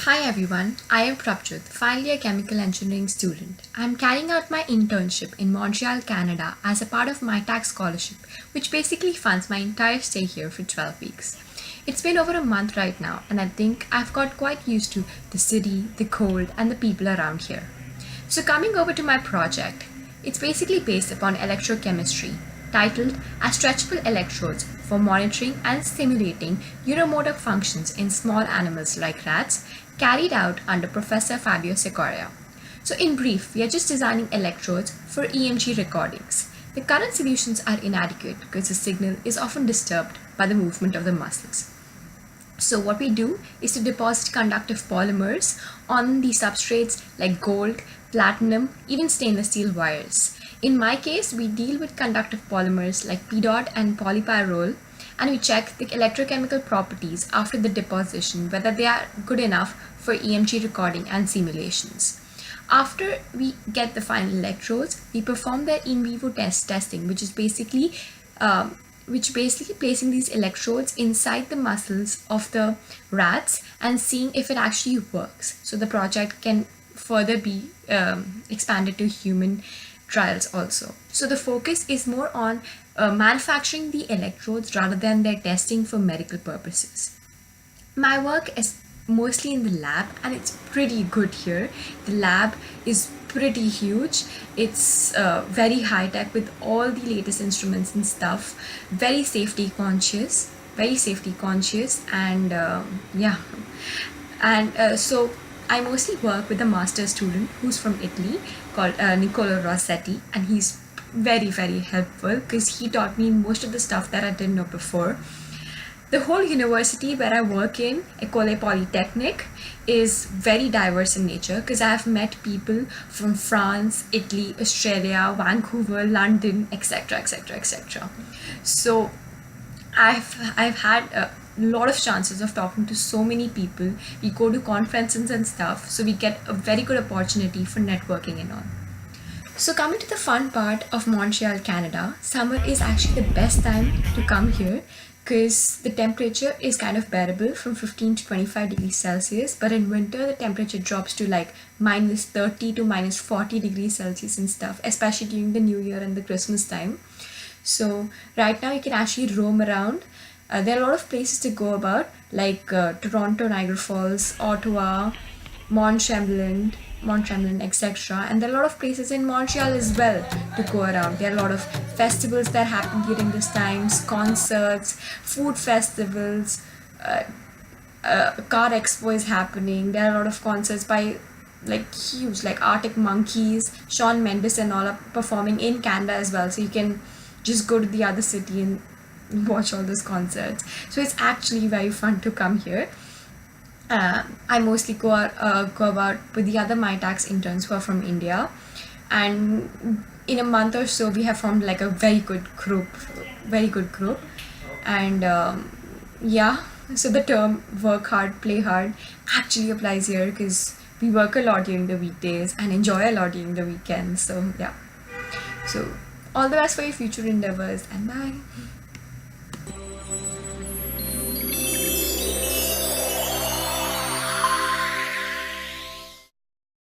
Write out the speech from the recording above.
Hi everyone, I am Prabhjot, finally a chemical engineering student. I am carrying out my internship in Montreal, Canada as a part of my Mitacs scholarship, which basically funds my entire stay here for 12 weeks. It's been over a month right now, and I think I've got quite used to the city, the cold, and the people around here. So coming over to my project, it's basically based upon electrochemistry, titled as stretchable electrodes for monitoring and simulating neuromotor functions in small animals like rats, carried out under Professor Fabio Secoria. So in brief, we are just designing electrodes for EMG recordings. The current solutions are inadequate because the signal is often disturbed by the movement of the muscles. So what we do is to deposit conductive polymers on the substrates like gold, platinum, even stainless steel wires. In my case, we deal with conductive polymers like PDOT and polypyrrole, and we check the electrochemical properties after the deposition, whether they are good enough for EMG recording and simulations. After we get the final electrodes, we perform the in vivo testing, which is basically placing these electrodes inside the muscles of the rats and seeing if it actually works. So the project can further be expanded to human trials also. So the focus is more on manufacturing the electrodes rather than their testing for medical purposes. My work is mostly in the lab and it's pretty good here. The lab is pretty huge. It's very high tech with all the latest instruments and stuff. Very safety conscious and so I mostly work with a master's student who's from Italy called Niccolo Rossetti, and he's very helpful because he taught me most of the stuff that I didn't know before. The whole university where I work in, École Polytechnique, is very diverse in nature because I have met people from France, Italy, Australia, Vancouver, London, etc. So I've had a lot of chances of talking to so many people. We go to conferences and stuff, so we get a very good opportunity for networking and all. So coming to the fun part of Montreal, Canada, summer is actually the best time to come here because the temperature is kind of bearable from 15 to 25 degrees Celsius, but in winter the temperature drops to like minus 30 to minus 40 degrees Celsius and stuff, especially during the New Year and the Christmas time. So right now you can actually roam around. There are a lot of places to go about like Toronto, Niagara Falls, Ottawa, Mont Tremblant, etc. And there are a lot of places in Montreal as well to go around. There are a lot of festivals that happen during this times, concerts, food festivals, car expo is happening. There are a lot of concerts by like huge, like Arctic Monkeys, Shawn Mendes and all are performing in Canada as well. So you can just go to the other city and watch all those concerts. So it's actually very fun to come here. I mostly go about with the other Mitacs interns who are from India, and in a month or so we have formed like a very good group, and so the term work hard, play hard actually applies here because we work a lot during the weekdays and enjoy a lot during the weekends. So yeah, so all the best for your future endeavors, and bye.